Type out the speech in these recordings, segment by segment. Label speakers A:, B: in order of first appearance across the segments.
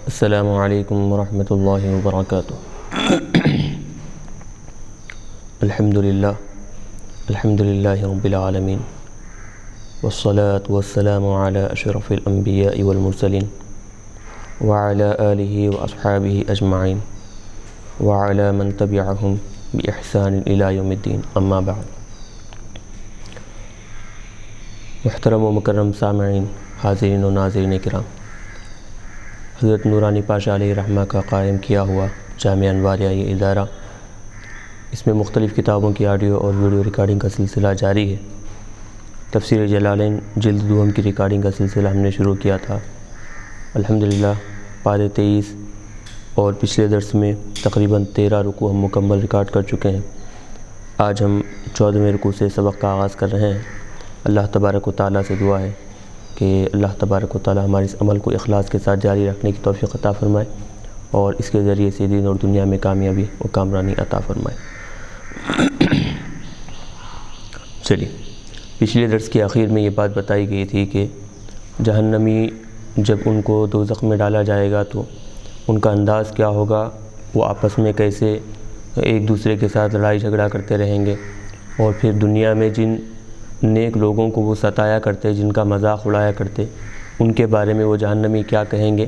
A: السلام علیکم ورحمۃ اللہ وبرکاتہ۔ الحمدللہ رب العالمین والصلاة والسلام علی اشرف الانبیاء والمرسلین وعلی آلہ واصحابہ اجمعین وعلی من تبعہم باحسان الی یوم الدین، اما بعد۔ محترم و مکرم سامعین، حاضرین و ناظرین کرام، حضرت نورانی پاشا علیہ رحمہ کا قائم کیا ہوا جامعہ انواریہ یہ ادارہ، اس میں مختلف کتابوں کی آڈیو اور ویڈیو ریکارڈنگ کا سلسلہ جاری ہے۔ تفسیر جلالین جلد دوم کی ریکارڈنگ کا سلسلہ ہم نے شروع کیا تھا۔ الحمدللہ پارے 23 اور پچھلے درس میں تقریباً 13 رکوع ہم مکمل ریکارڈ کر چکے ہیں۔ آج ہم 14ویں رکوع سے سبق کا آغاز کر رہے ہیں۔ اللہ تبارک و تعالیٰ سے دعا ہے کہ اللہ تبارک و تعالیٰ ہمارے اس عمل کو اخلاص کے ساتھ جاری رکھنے کی توفیق عطا فرمائے اور اس کے ذریعے سے دین اور دنیا میں کامیابی و کامرانی عطا فرمائے۔ چلیے، پچھلے درس کے آخر میں یہ بات بتائی گئی تھی کہ جہنمی جب ان کو دوزخ میں ڈالا جائے گا تو ان کا انداز کیا ہوگا، وہ آپس میں کیسے ایک دوسرے کے ساتھ لڑائی جھگڑا کرتے رہیں گے، اور پھر دنیا میں جن نیک لوگوں کو وہ ستایا کرتے، جن کا مذاق اڑایا کرتے، ان کے بارے میں وہ جہنمی کیا کہیں گے،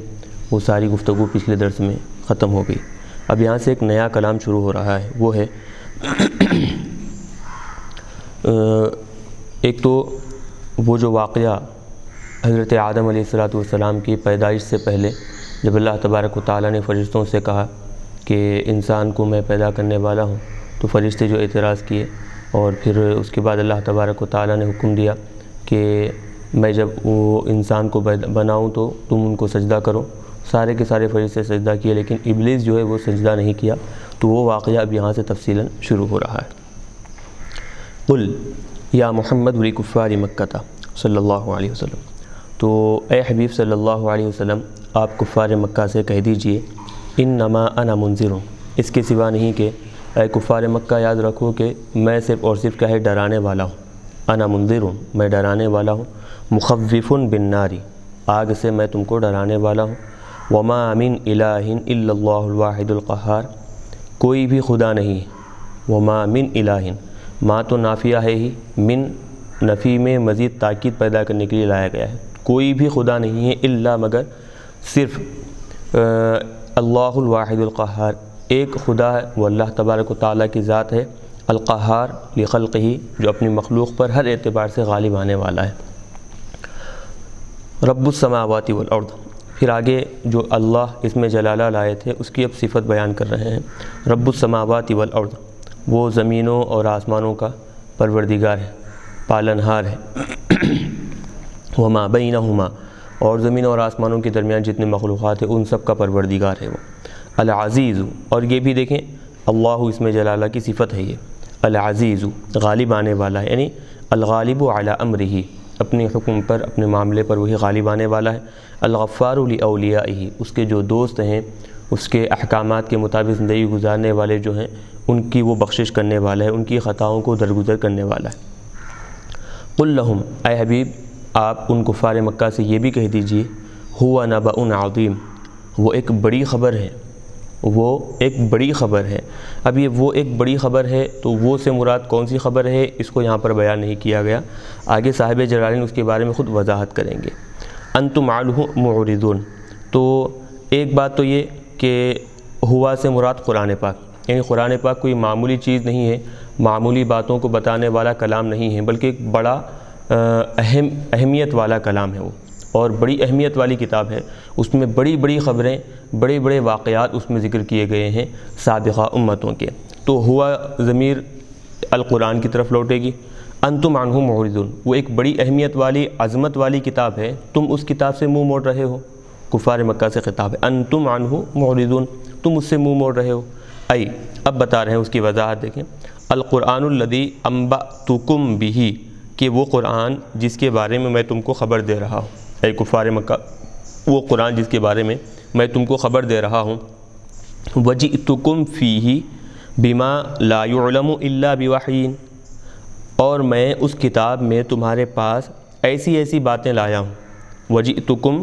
A: وہ ساری گفتگو پچھلے درس میں ختم ہو گئی۔ اب یہاں سے ایک نیا کلام شروع ہو رہا ہے، وہ ہے ایک تو وہ جو واقعہ حضرت آدم علیہ السلام کی پیدائش سے پہلے جب اللہ تبارک و تعالیٰ نے فرشتوں سے کہا کہ انسان کو میں پیدا کرنے والا ہوں، تو فرشتے جو اعتراض کیے، اور پھر اس کے بعد اللہ تبارک و تعالیٰ نے حکم دیا کہ میں جب وہ انسان کو بناؤں تو تم ان کو سجدہ کرو۔ سارے کے سارے فرشتے سجدہ کیے، لیکن ابلیس جو ہے وہ سجدہ نہیں کیا، تو وہ واقعہ اب یہاں سے تفصیلاً شروع ہو رہا ہے۔ قل یا محمد لکفار مکہ صلی اللہ علیہ وسلم، تو اے حبیب صلی اللہ علیہ وسلم آپ کفار مکہ سے کہہ دیجئے انما انا منذر، اس کے سوا نہیں کہ اے کفار مکہ یاد رکھو کہ میں صرف اور صرف کیا ہے، ڈرانے والا ہوں۔ انا منذر، میں ڈرانے والا ہوں۔ مخوف بالنار، آگ سے میں تم کو ڈرانے والا ہوں۔ وما من الہ الا اللہ الواحد القہار، کوئی بھی خدا نہیں ہے۔ وما من الہ، ما تو نافیہ ہے ہی، من نفی میں مزید تاکید پیدا کرنے کے لیے لایا گیا ہے۔ کوئی بھی خدا نہیں ہے الا مگر صرف اللہ الواحد القہار، ایک خدا ہے، وہ اللہ تبارک و تعالیٰ کی ذات ہے، القہار لخلقہ، جو اپنی مخلوق پر ہر اعتبار سے غالب آنے والا ہے۔ رب السماوات والارض، پھر آگے جو اللہ اس میں جلالہ لائے تھے اس کی اب صفت بیان کر رہے ہیں۔ رب السماوات والارض، وہ زمینوں اور آسمانوں کا پروردگار ہے، پالنہار ہے۔ وما بینہما، اور زمین اور آسمانوں کے درمیان جتنے مخلوقات ہیں ان سب کا پروردگار ہے وہ۔ العزیز، اور یہ بھی دیکھیں اللہ اس میں جلالہ کی صفت ہے یہ، العزیز غالب آنے والا ہے، یعنی الغالب علی امرہ، اپنے حکم پر اپنے معاملے پر وہی غالب آنے والا ہے۔ الغفار لاولیائہ، اس کے جو دوست ہیں اس کے احکامات کے مطابق زندگی گزارنے والے جو ہیں ان کی وہ بخشش کرنے والا ہے، ان کی خطاؤں کو درگزر کرنے والا ہے۔ قل لہم، اے حبیب آپ ان کفار مکہ سے یہ بھی کہہ دیجئے ہوا نبأ عظیم، وہ ایک بڑی خبر ہے، وہ ایک بڑی خبر ہے۔ اب یہ وہ ایک بڑی خبر ہے تو وہ سے مراد کون سی خبر ہے، اس کو یہاں پر بیان نہیں کیا گیا، آگے صاحب جلالین اس کے بارے میں خود وضاحت کریں گے۔ انتم عنہ معرضون، تو ایک بات تو یہ کہ ہوا سے مراد قرآن پاک، یعنی قرآن پاک کوئی معمولی چیز نہیں ہے، معمولی باتوں کو بتانے والا کلام نہیں ہے، بلکہ ایک بڑا اہمیت والا کلام ہے وہ، اور بڑی اہمیت والی کتاب ہے۔ اس میں بڑی بڑی خبریں، بڑے بڑے واقعات اس میں ذکر کیے گئے ہیں سابقہ امتوں کے، تو ہوا ضمیر القرآن کی طرف لوٹے گی۔ انتم عنہ معرضون، وہ ایک بڑی اہمیت والی عظمت والی کتاب ہے، تم اس کتاب سے منہ موڑ رہے ہو۔ کفار مکہ سے خطاب ہے، انتم عنہ معرضون، تم اس سے منہ موڑ رہے ہو۔ ای، اب بتا رہے ہیں اس کی وضاحت، دیکھیں القرآن الذی انبأتکم بہ، کہ وہ قرآن جس کے بارے میں تم کو خبر دے رہا ہوں، اے کفار مکہ وہ قرآن جس کے بارے میں تم کو خبر دے رہا ہوں۔ وجئتکم فیہ بما لا یعلم الا بوحی، اور میں اس کتاب میں تمہارے پاس ایسی ایسی باتیں لایا ہوں۔ وجئتکم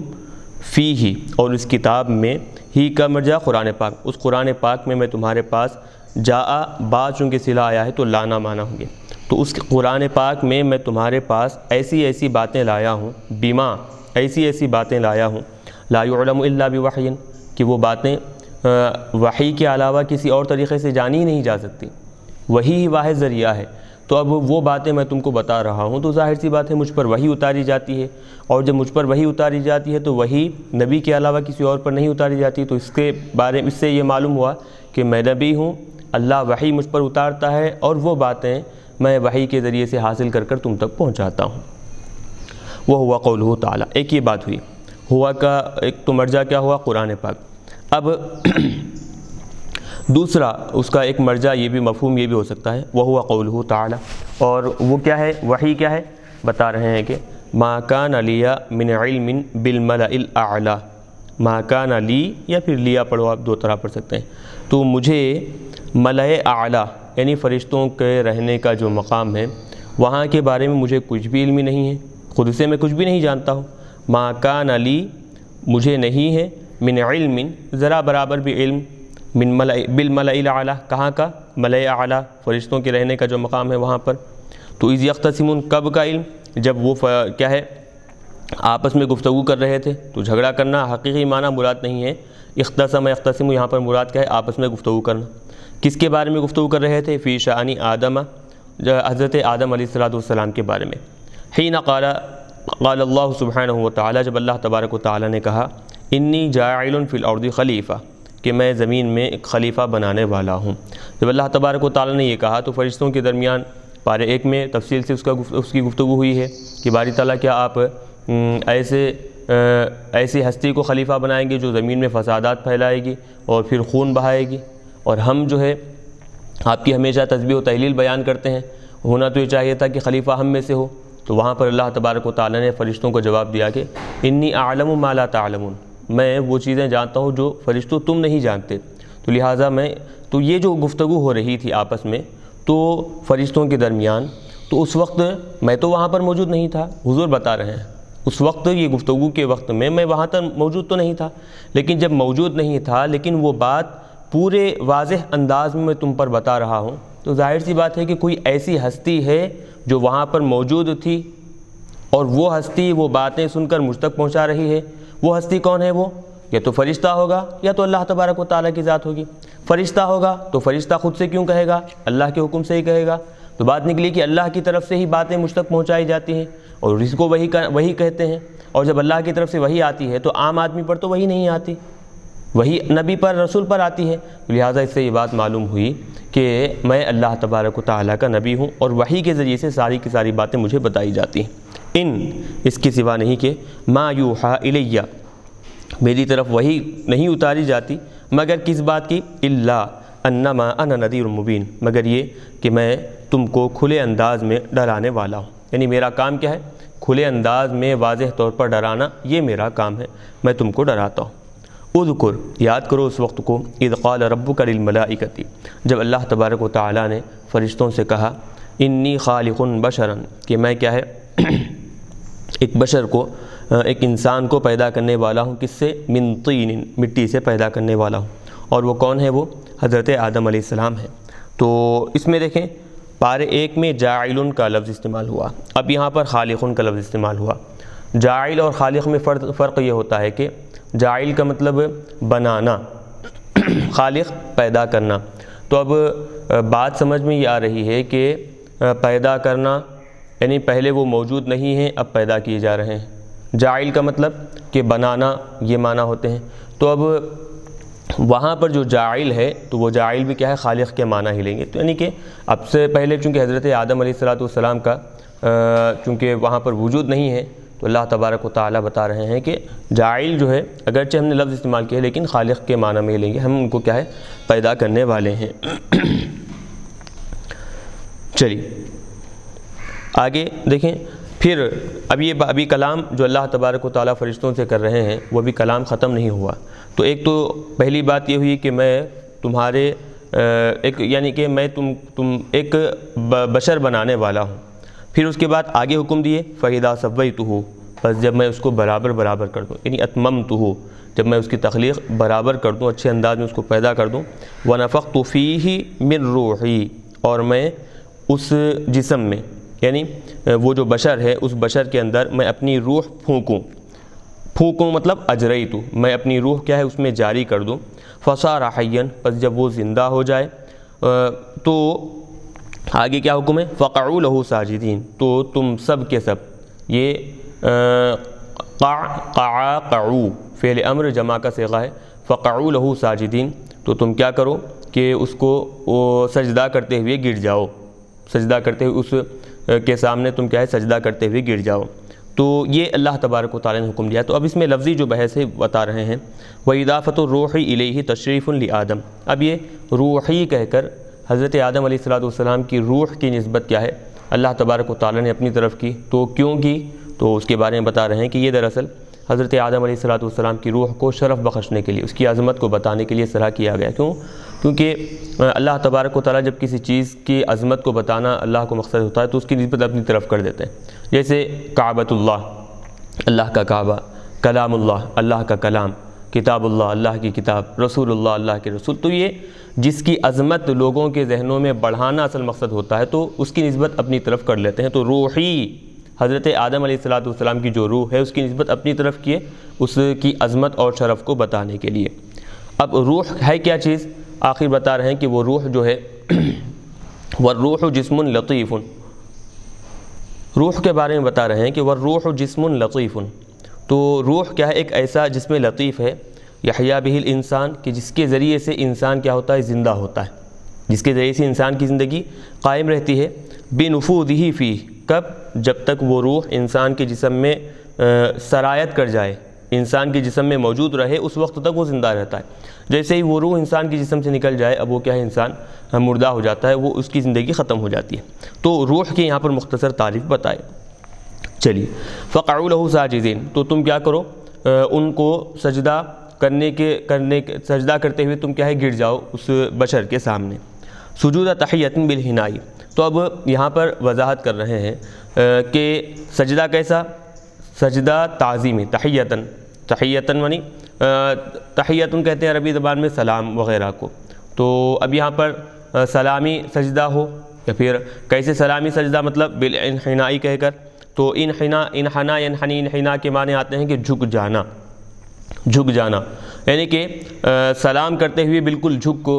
A: فی ہی، اور اس کتاب میں، ہی کا مرجع قرآن پاک، اس قرآن پاک میں تمہارے پاس جاء بعد چونکہ صلہ آیا ہے تو لانا مانا ہوں گے، تو اس قرآن پاک میں تمہارے پاس ایسی ایسی باتیں لایا ہوں، بیما ایسی ایسی باتیں لایا ہوں، لا یعلم الا بوحی، کہ وہ باتیں وحی کے علاوہ کسی اور طریقے سے جانی ہی نہیں جا سکتی، وہی ہی واحد ذریعہ ہے۔ تو اب وہ باتیں میں تم کو بتا رہا ہوں تو ظاہر سی بات ہے مجھ پر وحی اتاری جاتی ہے، اور جب مجھ پر وحی اتاری جاتی ہے تو وحی نبی کے علاوہ کسی اور پر نہیں اتاری جاتی، تو اس سے یہ معلوم ہوا کہ میں نبی ہوں، اللہ وحی مجھ پر اتارتا ہے، اور وہ باتیں میں وحی کے ذریعے سے حاصل کر کر تم تک پہنچاتا ہوں۔ وہ ہوا قولہ تعالی، ایک یہ بات ہوئی، ہوا کا ایک تو مرجع کیا ہوا قرآن پاک۔ اب دوسرا اس کا ایک مرجع یہ بھی مفہوم یہ بھی ہو سکتا ہے، وہ ہوا قولہ تعالی، اور وہ کیا ہے، وحی کیا ہے، بتا رہے ہیں کہ ما کان لی من علم بالملأ الاعلی، ما کان لی، یا پھر لیا پڑھو آپ دو طرح پڑھ سکتے ہیں، تو مجھے ملأ اعلی یعنی فرشتوں کے رہنے کا جو مقام ہے وہاں کے بارے میں مجھے کچھ بھی علم نہیں ہے، خود سے میں کچھ بھی نہیں جانتا ہوں، ما کان لی مجھے نہیں ہے، من علم ذرا برابر بھی علم، من بالملأ الاعلی، کہاں کا، ملأ اعلی فرشتوں کے رہنے کا جو مقام ہے وہاں پر، تو اذ یختصمون کب کا علم، جب وہ کیا ہے آپس میں گفتگو کر رہے تھے، تو جھگڑا کرنا حقیقی معنی مراد نہیں ہے، اختصم یختصم یہاں پر مراد کیا ہے، آپس میں گفتگو کرنا، کس کے بارے میں گفتگو کر رہے تھے، فی شأن آدم، حضرت آدم علیہ السلام کے بارے میں، حین قال اللہ سبحانہ وتعالی، جب اللہ تبارک و تعالی نے کہا انی جاعل فی الارض خلیفہ، کہ میں زمین میں ایک خلیفہ بنانے والا ہوں، جب اللہ تبارک و تعالی نے یہ کہا تو فرشتوں کے درمیان پارے ایک میں تفصیل سے اس کی گفتگو ہوئی ہے کہ باری تعالیٰ کیا آپ ایسی ہستی کو خلیفہ بنائیں گے جو زمین میں فسادات پھیلائے گی اور پھر خون بہائے گی، اور ہم جو ہے آپ کی ہمیشہ تسبیح و تحلیل بیان کرتے ہیں، ہونا تو یہ چاہیے تھا کہ خلیفہ ہم میں سے ہو، تو وہاں پر اللہ تبارک و تعالیٰ نے فرشتوں کو جواب دیا کہ انی اعلم ما لا تعلمون، میں وہ چیزیں جانتا ہوں جو فرشتوں تم نہیں جانتے، تو لہٰذا تو یہ جو گفتگو ہو رہی تھی آپس میں تو فرشتوں کے درمیان، تو اس وقت میں تو وہاں پر موجود نہیں تھا، حضور بتا رہے ہیں اس وقت یہ گفتگو کے وقت میں وہاں تک موجود تو نہیں تھا، لیکن جب موجود نہیں تھا لیکن وہ بات پورے واضح انداز میں تم پر بتا رہا ہوں، تو ظاہر سی بات ہے کہ کوئی ایسی ہستی ہے جو وہاں پر موجود تھی، اور وہ ہستی وہ باتیں سن کر مجھ تک پہنچا رہی ہے، وہ ہستی کون ہے، وہ یا تو فرشتہ ہوگا یا تو اللہ تبارک و تعالیٰ کی ذات ہوگی، فرشتہ ہوگا تو فرشتہ خود سے کیوں کہے گا، اللہ کے حکم سے ہی کہے گا، تو بات نکلی کہ اللہ کی طرف سے ہی باتیں مجھ تک پہنچائی جاتی ہیں اور اس کو وہی کہتے ہیں، اور جب اللہ کی طرف سے وہی آتی ہے تو عام آدمی پر تو وہی نہیں آتی، وہی نبی پر رسول پر آتی ہے، لہٰذا اس سے یہ بات معلوم ہوئی کہ میں اللہ تبارک و تعالیٰ کا نبی ہوں اور وحی کے ذریعے سے ساری کی ساری باتیں مجھے بتائی جاتی ہیں، اس کے سوا نہیں کہ ما یوحا الیہ، میری طرف وحی نہیں اتاری جاتی مگر کس بات کی، الا انما انا نذیر مبین، مگر یہ کہ میں تم کو کھلے انداز میں ڈرانے والا ہوں، یعنی میرا کام کیا ہے، کھلے انداز میں واضح طور پر ڈرانا، یہ میرا کام ہے، میں تم کو ڈراتا ہوں۔ اذکر، یاد کرو اس وقت کو، اذ قال ربک للملائکۃ، جب اللہ تبارک و تعالیٰ نے فرشتوں سے کہا انی خالق بشرا، کہ میں کیا ہے ایک بشر کو، ایک انسان کو پیدا کرنے والا ہوں، کس سے، من طین، مٹی سے پیدا کرنے والا ہوں، اور وہ کون ہے، وہ حضرت آدم علیہ السلام ہے۔ تو اس میں دیکھیں پارے ایک میں جاعل کا لفظ استعمال ہوا، اب یہاں پر خالق کا لفظ استعمال ہوا۔ جاعل اور خالق میں فرق یہ ہوتا ہے کہ جاعل کا مطلب بنانا، خالق پیدا کرنا، تو اب بات سمجھ میں یہ آ رہی ہے کہ پیدا کرنا یعنی پہلے وہ موجود نہیں ہیں اب پیدا کیے جا رہے ہیں، جاعل کا مطلب کہ بنانا، یہ معنی ہوتے ہیں، تو اب وہاں پر جو جاعل ہے تو وہ جاعل بھی کیا ہے، خالق کے معنی ہی لیں گے، تو یعنی کہ اب سے پہلے چونکہ حضرت آدم علیہ السلام کا چونکہ وہاں پر وجود نہیں ہے تو اللہ تبارک و تعالیٰ بتا رہے ہیں کہ جاعل جو ہے اگرچہ ہم نے لفظ استعمال کیا ہے لیکن خالق کے معنی میں ہی لیں گے، ہم ان کو کیا ہے، پیدا کرنے والے ہیں۔ چلیے آگے دیکھیں، پھر ابھی کلام جو اللہ تبارک و تعالیٰ فرشتوں سے کر رہے ہیں وہ بھی کلام ختم نہیں ہوا، تو ایک تو پہلی بات یہ ہوئی کہ میں تمہارے یعنی کہ میں تم ایک بشر بنانے والا ہوں، پھر اس کے بعد آگے حکم دیے فَإِذَا سَوَّيْتُهُ، بس جب میں اس کو برابر برابر کر دوں، یعنی اتممتہ، جب میں اس کی تخلیق برابر کر دوں، اچھے انداز میں اس کو پیدا کر دوں، ونفخت فیہ من روحی، اور میں اس جسم میں، یعنی وہ جو بشر ہے اس بشر کے اندر میں اپنی روح پھونکوں مطلب اجریتو، میں اپنی روح کیا ہے اس میں جاری کر دوں، فصار حیا، پس جب وہ زندہ ہو جائے تو آگے کیا حکم ہے، فقعوا لہ ساجدین، تو تم سب کے سب، یہ قعوا فعل امر جمع کا صیغہ ہے، فقعوا لہ ساجدین، تو تم کیا کرو کہ اس کو سجدہ کرتے ہوئے گر جاؤ، سجدہ کرتے ہوئے اس کے سامنے تم کیا ہے سجدہ کرتے ہوئے گر جاؤ۔ تو یہ اللہ تبارک و تعالیٰ نے حکم دیا۔ تو اب اس میں لفظی جو بحث ہے بتا رہے ہیں، وَإِضَافَةُ الرُّوحِ إِلَيْهِ تَشْرِيفٌ لِآدَم، اب یہ روحی کہہ کر حضرت آدم علیہ السلام کی روح کی نسبت کیا ہے اللہ تبارک و تعالیٰ نے اپنی طرف کی، تو کیوں کی، تو اس کے بارے میں بتا رہے ہیں کہ یہ دراصل حضرت آدم علیہ السلام کی روح کو شرف بخشنے کے لیے، اس کی عظمت کو بتانے کے لیے اس طرح کیا گیا۔ کیونکہ اللہ تبارک و تعالیٰ جب کسی چیز کی عظمت کو بتانا اللہ کو مقصد ہوتا ہے تو اس کی نسبت اپنی طرف کر دیتے ہیں، جیسے کعبۃ اللہ، اللہ کا کعبہ، کلام اللہ، اللہ کا کلام، کتاب اللہ، اللہ کی کتاب، رسول اللہ، اللہ کے رسول، تو یہ جس کی عظمت لوگوں کے ذہنوں میں بڑھانا اصل مقصد ہوتا ہے تو اس کی نسبت اپنی طرف کر لیتے ہیں۔ تو روحی حضرت آدم علیہ السلام کی جو روح ہے اس کی نسبت اپنی طرف کیے، اس کی عظمت اور شرف کو بتانے کے لیے۔ اب روح ہے کیا چیز، آخر بتا رہے ہیں کہ وہ روح جو ہے والروح جسم لطیف، روح کے بارے میں بتا رہے ہیں کہ والروح جسم لطیف، تو روح کیا ہے ایک ایسا جسم لطیف ہے، یحییٰ بہ الانسان، کہ جس کے ذریعے سے انسان کیا ہوتا ہے زندہ ہوتا ہے، جس کے ذریعے سے انسان کی زندگی قائم رہتی ہے، بنفوذہ فیہ، کب، جب تک وہ روح انسان کے جسم میں سرایت کر جائے، انسان کے جسم میں موجود رہے اس وقت تک وہ زندہ رہتا ہے۔ جیسے ہی وہ روح انسان کے جسم سے نکل جائے اب وہ کیا ہے انسان مردہ ہو جاتا ہے، وہ اس کی زندگی ختم ہو جاتی ہے۔ تو روح کی یہاں پر مختصر تعریف بتائے۔ چلیے، فقعوا لہ ساجدین، تو تم کیا کرو ان کو سجدہ سجدہ کرتے ہوئے تم کیا ہے گر جاؤ اس بشر کے سامنے۔ سجود تحیۃ بالحناء، تو اب یہاں پر وضاحت کر رہے ہیں کہ سجدہ کیسا، سجدہ تعظیمی، تحیۃً منی تحیۃً کہتے ہیں عربی زبان میں سلام وغیرہ کو، تو اب یہاں پر سلامی سجدہ ہو یا پھر کیسے سلامی سجدہ، مطلب بالانحناء کہہ کر، تو انحنا ینحنی، انحنا کے معنی آتے ہیں کہ جھک جانا، یعنی کہ سلام کرتے ہوئے بالکل جھک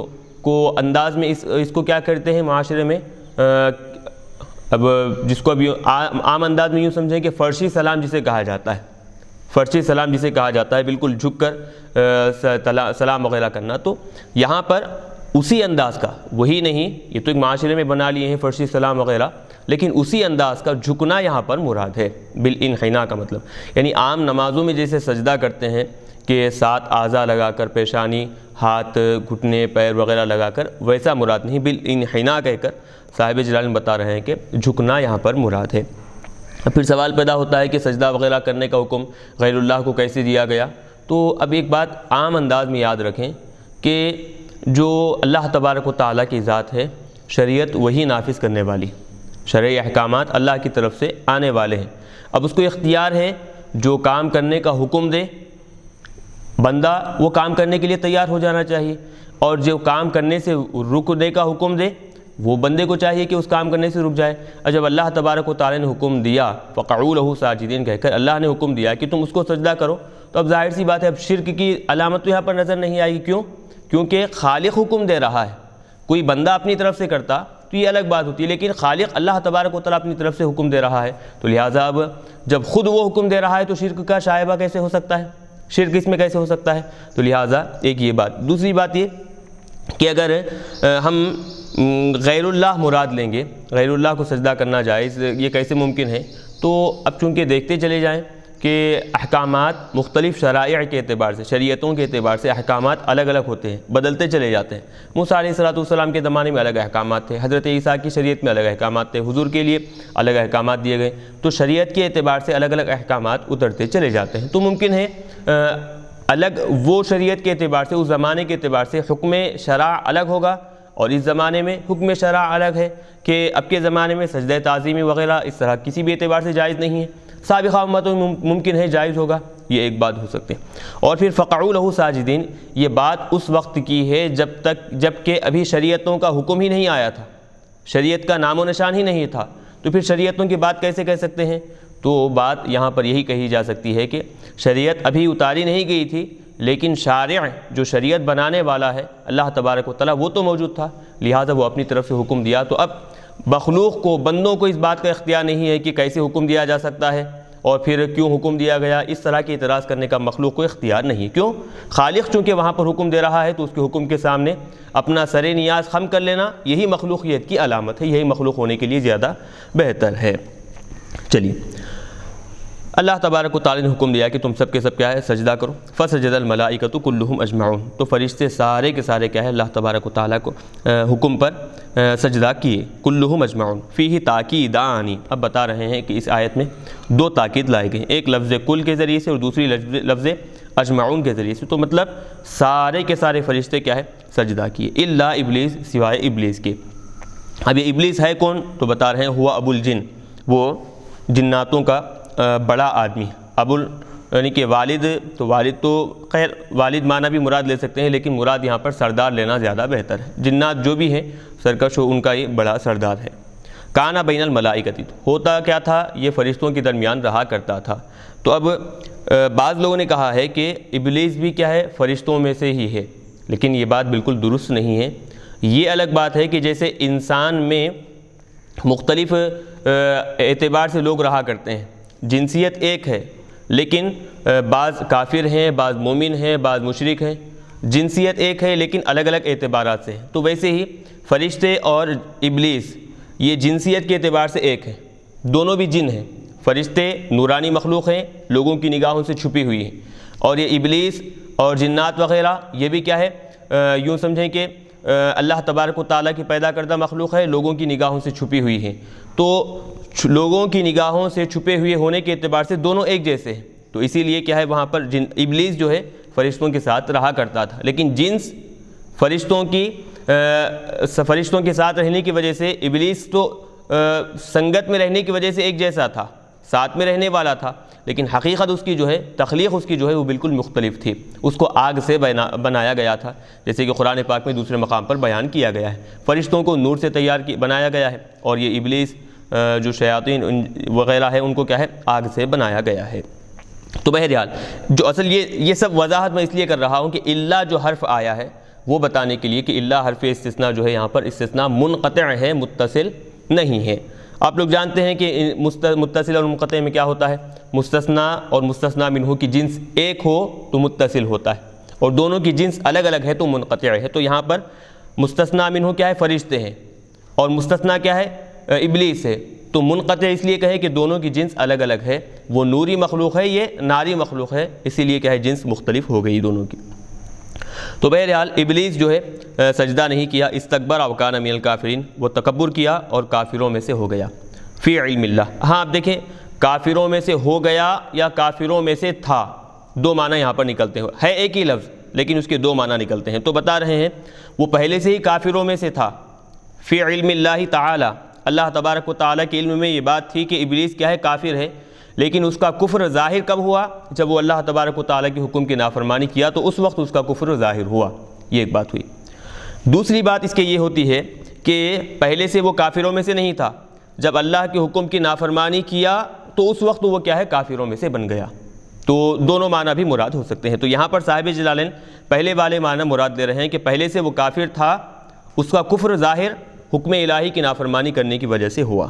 A: کو انداز میں اس کو کیا کرتے ہیں معاشرے میں، اب جس کو ابھی عام انداز میں یوں سمجھیں کہ فرشی سلام جسے کہا جاتا ہے، فرشی سلام جسے کہا جاتا ہے، بالکل جھک کر سلام وغیرہ کرنا۔ تو یہاں پر اسی انداز کا، وہی نہیں، یہ تو ایک معاشرے میں بنا لیے ہیں فرشی سلام وغیرہ، لیکن اسی انداز کا جھکنا یہاں پر مراد ہے بالانحناء کا مطلب، یعنی عام نمازوں میں جیسے سجدہ کرتے ہیں کہ 7 اعضاء لگا کر، پیشانی، ہاتھ، گھٹنے، پیر وغیرہ لگا کر، ویسا مراد نہیں، بالانحناء کہہ کر صاحب جلال بتا رہے ہیں کہ جھکنا یہاں پر مراد ہے۔ پھر سوال پیدا ہوتا ہے کہ سجدہ وغیرہ کرنے کا حکم غیر اللہ کو کیسے دیا گیا؟ تو اب ایک بات عام انداز میں یاد رکھیں کہ جو اللہ تبارک و تعالیٰ کی ذات ہے، شریعت وہی نافذ کرنے والی، شرعی احکامات اللہ کی طرف سے آنے والے ہیں۔ اب اس کو اختیار ہے جو کام کرنے کا حکم دے، بندہ وہ کام کرنے کے لیے تیار ہو جانا چاہیے، اور جو کام کرنے سے رکنے کا حکم دے وہ بندے کو چاہیے کہ اس کام کرنے سے رک جائے۔ اور جب اللہ تبارک و تعالیٰ نے حکم دیا فقعوا لہ ساجدین کہہ کر، اللہ نے حکم دیا کہ تم اس کو سجدہ کرو، تو اب ظاہر سی بات ہے اب شرک کی علامت تو یہاں پر نظر نہیں آئے گی۔ کیونکہ خالق حکم دے رہا ہے، کوئی بندہ اپنی طرف سے کرتا تو یہ الگ بات ہوتی ہے، لیکن خالق اللہ تبارک و تعالیٰ اپنی طرف سے حکم دے رہا ہے، تو لہٰذا اب جب خود وہ حکم دے رہا ہے تو شرک کا شائبہ کیسے ہو سکتا ہے، شرک اس میں کیسے ہو سکتا ہے؟ تو لہٰذا ایک یہ بات۔ دوسری بات یہ کہ اگر ہم غیر اللہ مراد لیں گے، غیر اللہ کو سجدہ کرنا جائز، یہ کیسے ممکن ہے؟ تو اب چونکہ دیکھتے چلے جائیں کہ احکامات مختلف شرائع کے اعتبار سے، شریعتوں کے اعتبار سے احکامات الگ الگ ہوتے ہیں، بدلتے چلے جاتے ہیں۔ موسیٰ علیہ السلام کے زمانے میں الگ احکامات تھے، حضرت عیسیٰ کی شریعت میں الگ احکامات تھے، حضور کے لیے الگ احکامات دیے گئے، تو شریعت کے اعتبار سے الگ الگ احکامات اترتے چلے جاتے ہیں۔ تو ممکن ہے الگ وہ شریعت کے اعتبار سے، اس زمانے کے اعتبار سے حکم شرع الگ ہوگا، اور اس زمانے میں حکم شرع الگ ہے، کہ اب کے زمانے میں سجدہ تعظیمی وغیرہ اس طرح کسی بھی اعتبار سے جائز نہیں ہے، سابقہ امتوں میں ممکن ہے جائز ہوگا، یہ ایک بات ہو سکتی ہے۔ اور پھر فقعوا لہ ساجدین، یہ بات اس وقت کی ہے جب کہ ابھی شریعتوں کا حکم ہی نہیں آیا تھا، شریعت کا نام و نشان ہی نہیں تھا، تو پھر شریعتوں کی بات کیسے کہہ سکتے ہیں؟ تو بات یہاں پر یہی کہی جا سکتی ہے کہ شریعت ابھی اتاری نہیں گئی تھی، لیکن شارع جو شریعت بنانے والا ہے اللہ تبارک و تعالیٰ وہ تو موجود تھا، لہٰذا وہ اپنی طرف سے حکم دیا۔ تو اب مخلوق کو، بندوں کو اس بات کا اختیار نہیں ہے کہ کیسے حکم دیا جا سکتا ہے اور پھر کیوں حکم دیا گیا، اس طرح کے اعتراض کرنے کا مخلوق کو اختیار نہیں۔ کیوں؟ خالق چونکہ وہاں پر حکم دے رہا ہے تو اس کے حکم کے سامنے اپنا سر نیاز خم کر لینا یہی مخلوقیت کی علامت ہے، یہی مخلوق ہونے کے لیے زیادہ بہتر ہے۔ چلیے، اللہ تبارک و تعالیٰ نے حکم دیا کہ تم سب کے سب کیا ہے، سجدہ کرو۔ فسجد الملائکۃ کلھم اجمعون، تو فرشتے سارے کے سارے کیا ہے، اللہ تبارک و تعالیٰ کو حکم پر سجدہ کیے، کلھم اجمعون۔ فیہ تاکیدان، اب بتا رہے ہیں کہ اس آیت میں دو تاکید لائے گئے، ایک لفظ کل کے ذریعے سے اور دوسری لفظ اجمعون کے ذریعے سے، تو مطلب سارے کے سارے فرشتے کیا ہے، سجدہ کیے، الا ابلیس، سوائے ابلیس کے۔ اب یہ ابلیس ہے کون؟ تو بتا رہے ہیں ہوا ابو الجن، وہ جناتوں کا بڑا آدمی، یعنی کہ والد، تو والد تو خیر والد معنی بھی مراد لے سکتے ہیں، لیکن مراد یہاں پر سردار لینا زیادہ بہتر ہے۔ جنات جو بھی ہیں سرکش ہو، ان کا یہ بڑا سردار ہے۔ کانا بین الملائکۃ، ہوتا کیا تھا، یہ فرشتوں کے درمیان رہا کرتا تھا۔ تو اب بعض لوگوں نے کہا ہے کہ ابلیس بھی کیا ہے، فرشتوں میں سے ہی ہے، لیکن یہ بات بالکل درست نہیں ہے۔ یہ الگ بات ہے کہ جیسے انسان میں مختلف اعتبار سے لوگ رہا کرتے ہیں، جنسیت ایک ہے لیکن بعض کافر ہیں، بعض مومن ہیں، بعض مشرک ہیں، جنسیت ایک ہے لیکن الگ الگ اعتبارات سے ہیں، تو ویسے ہی فرشتے اور ابلیس یہ جنسیت کے اعتبار سے ایک ہے، دونوں بھی جن ہیں۔ فرشتے نورانی مخلوق ہیں، لوگوں کی نگاہوں سے چھپی ہوئی ہیں، اور یہ ابلیس اور جنات وغیرہ یہ بھی کیا ہے، یوں سمجھیں کہ اللہ تبارک و تعالیٰ کی پیدا کردہ مخلوق ہے، لوگوں کی نگاہوں سے چھپی ہوئی ہے، تو لوگوں کی نگاہوں سے چھپے ہوئے ہونے کے اعتبار سے دونوں ایک جیسے ہیں، تو اسی لیے کیا ہے وہاں پر ابلیس جو ہے فرشتوں کے ساتھ رہا کرتا تھا، لیکن جنس فرشتوں کے ساتھ رہنے کی وجہ سے ابلیس تو سنگت میں رہنے کی وجہ سے ایک جیسا تھا، ساتھ میں رہنے والا تھا، لیکن حقیقت اس کی جو ہے، تخلیق اس کی جو ہے وہ بالکل مختلف تھی، اس کو آگ سے بنایا گیا تھا، جیسے کہ قرآن پاک میں دوسرے مقام پر بیان کیا گیا ہے۔ فرشتوں کو نور سے بنایا گیا ہے، اور یہ ابلیس جو شیاطین وغیرہ ہے ان کو کیا ہے، آگ سے بنایا گیا ہے۔ تو بہرحال جو اصل یہ سب وضاحت میں اس لیے کر رہا ہوں کہ الا جو حرف آیا ہے وہ بتانے کے لیے کہ الا حرف استثناء جو ہے یہاں پر استثناء منقطع ہے، متصل نہیں ہے۔ آپ لوگ جانتے ہیں کہ متصل اور منقطع میں کیا ہوتا ہے، مستثنیٰ اور مستثنیٰ منہ کی جنس ایک ہو تو متصل ہوتا ہے، اور دونوں کی جنس الگ الگ ہے تو منقطع ہے۔ تو یہاں پر مستثنیٰ منہ کیا ہے، فرشتے ہیں، اور مستثنیٰ کیا ہے، ابلیس ہے، تو منقطع اس لیے کہے کہ دونوں کی جنس الگ الگ ہے، وہ نوری مخلوق ہے، یہ ناری مخلوق ہے، اسی لیے کیا ہے جنس مختلف ہو گئی دونوں کی۔ تو بہرحال ابلیس جو ہے سجدہ نہیں کیا، استکبر وکان من الکافرین، وہ تکبر کیا اور کافروں میں سے ہو گیا، فی علم اللہ۔ ہاں آپ دیکھیں، کافروں میں سے ہو گیا یا کافروں میں سے تھا، دو معنی یہاں پر نکلتے ہیں، ہے ایک ہی لفظ لیکن اس کے دو معنی نکلتے ہیں۔ تو بتا رہے ہیں وہ پہلے سے ہی کافروں میں سے تھا، فی علم اللہ تعالی، اللہ تبارک و تعالیٰ کے علم میں یہ بات تھی کہ ابلیس کیا ہے، کافر ہے، لیکن اس کا کفر ظاہر کب ہوا، جب وہ اللہ تبارک و تعالیٰ کے حکم کی نافرمانی کیا تو اس وقت اس کا کفر ظاہر ہوا، یہ ایک بات ہوئی۔ دوسری بات اس کے یہ ہوتی ہے کہ پہلے سے وہ کافروں میں سے نہیں تھا، جب اللہ کے حکم کی نافرمانی کیا تو اس وقت وہ کیا ہے، کافروں میں سے بن گیا۔ تو دونوں معنی بھی مراد ہو سکتے ہیں۔ تو یہاں پر صاحب جلالین پہلے والے معنی مراد لے رہے ہیں کہ پہلے سے وہ کافر تھا، اس کا کفر ظاہر حکم الہی کی نافرمانی کرنے کی وجہ سے ہوا۔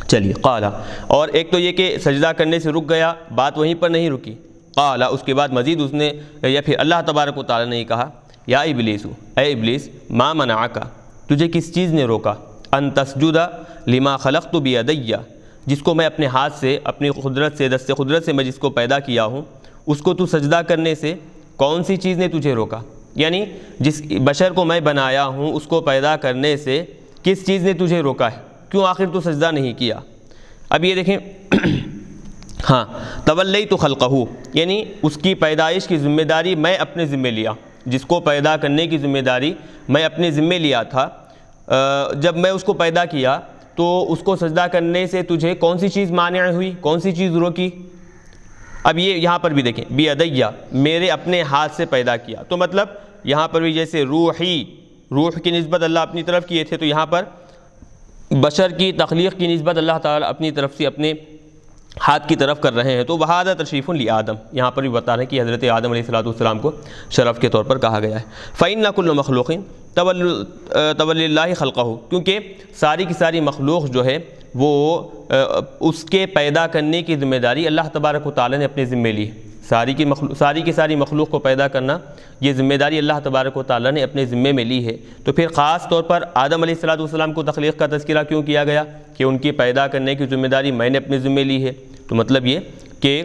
A: چلیے، قالا، اور ایک تو یہ کہ سجدہ کرنے سے رک گیا، بات وہیں پر نہیں رکی، قالا، اس کے بعد مزید اس نے یا پھر اللہ تبارک و تعالیٰ نے کہا، یا ابلیس، اے ابلیس، ما منعک، تجھے کس چیز نے روکا، ان تسجد لما خلقت بیدی، جس کو میں اپنے ہاتھ سے، اپنی قدرت سے، دست قدرت سے میں جس کو پیدا کیا ہوں، اس کو تو سجدہ کرنے سے کون سی چیز نے تجھے روکا، یعنی جس بشر کو میں بنایا ہوں اس کو پیدا کرنے سے کس چیز نے تجھے روکا ہے، کیوں آخر تو سجدہ نہیں کیا۔ اب یہ دیکھیں، ہاں، تولیت خلقہ، یعنی اس کی پیدائش کی ذمہ داری میں اپنے ذمہ لیا، جس کو پیدا کرنے کی ذمہ داری میں اپنے ذمہ لیا تھا۔ جب میں اس کو پیدا کیا تو اس کو سجدہ کرنے سے تجھے کون سی چیز مانع ہوئی، کون سی چیز روکی؟ اب یہ یہاں پر بھی دیکھیں، بیدیہ، میرے اپنے ہاتھ سے پیدا کیا، تو مطلب یہاں پر بھی جیسے روحی، روح کی نسبت اللہ اپنی طرف کیے تھے، تو یہاں پر بشر کی تخلیق کی نسبت اللہ تعالیٰ اپنی طرف سے اپنے ہاتھ کی طرف کر رہے ہیں۔ تو وہذا تشریف لآدم، یہاں پر بھی بتا رہے ہیں کہ حضرت آدم علیہ السلام کو شرف کے طور پر کہا گیا ہے۔ فإن كل مخلوق تولی اللہ خلقہ، کیونکہ ساری کی ساری مخلوق جو ہے وہ اس کے پیدا کرنے کی ذمہ داری اللہ تبارک و تعالیٰ نے اپنے ذمے لی ہے۔ ساری کی ساری مخلوق کو پیدا کرنا یہ ذمہ داری اللہ تبارک و تعالیٰ نے اپنے ذمے میں لی ہے۔ تو پھر خاص طور پر آدم علیہ السلام کو تخلیق کا تذکرہ کیوں کیا گیا کہ ان کی پیدا کرنے کی ذمہ داری میں نے اپنے ذمے لی ہے؟ تو مطلب یہ کہ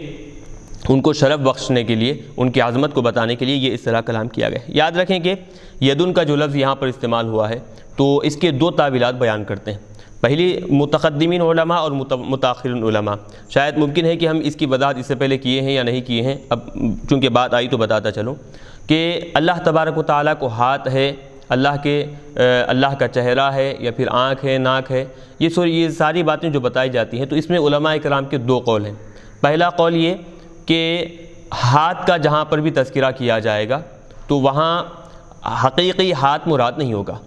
A: ان کو شرف بخشنے کے لیے، ان کی عظمت کو بتانے کے لیے یہ اس طرح کلام کیا گیا ہے۔ یاد رکھیں کہ یدن کا جو لفظ یہاں پر استعمال ہوا ہے تو اس کے دو تعویلات بیان کرتے ہیں۔ پہلی متقدمین علماء اور متاخرین علماء، شاید ممکن ہے کہ ہم اس کی وضاحت اس سے پہلے کیے ہیں یا نہیں کیے ہیں، اب چونکہ بات آئی تو بتاتا چلوں کہ اللہ تبارک و تعالیٰ کو ہاتھ ہے، اللہ کا چہرہ ہے یا پھر آنکھ ہے، ناک ہے، یہ ساری باتیں جو بتائی جاتی ہیں تو اس میں علماء کرام کے دو قول ہیں۔ پہلا قول یہ کہ ہاتھ کا جہاں پر بھی تذکرہ کیا جائے گا تو وہاں حقیقی ہاتھ مراد نہیں ہوگا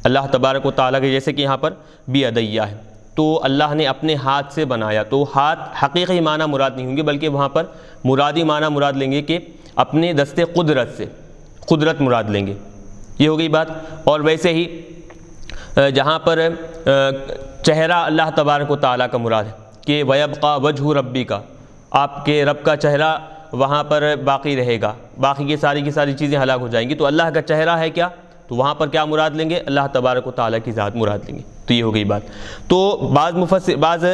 A: اللہ تبارک و تعالیٰ کے، جیسے کہ یہاں پر بیدیہ ہے تو اللہ نے اپنے ہاتھ سے بنایا، تو ہاتھ حقیقی معنی مراد نہیں ہوں گے، بلکہ وہاں پر مرادی معنی مراد لیں گے کہ اپنے دست قدرت سے، قدرت مراد لیں گے۔ یہ ہو گئی بات۔ اور ویسے ہی جہاں پر چہرہ اللہ تبارک و تعالیٰ کا مراد ہے کہ وَيَبْقَى وَجْهُ رَبِّكَ، آپ کے رب کا چہرہ وہاں پر باقی رہے گا، باقی کی ساری چیزیں ہلاک ہو جائیں گی، تو اللہ کا چہرہ ہے کیا، تو وہاں پر کیا مراد لیں گے؟ اللہ تبارک و تعالیٰ کی ذات مراد لیں گے۔ تو یہ ہو گئی بات۔ تو بعض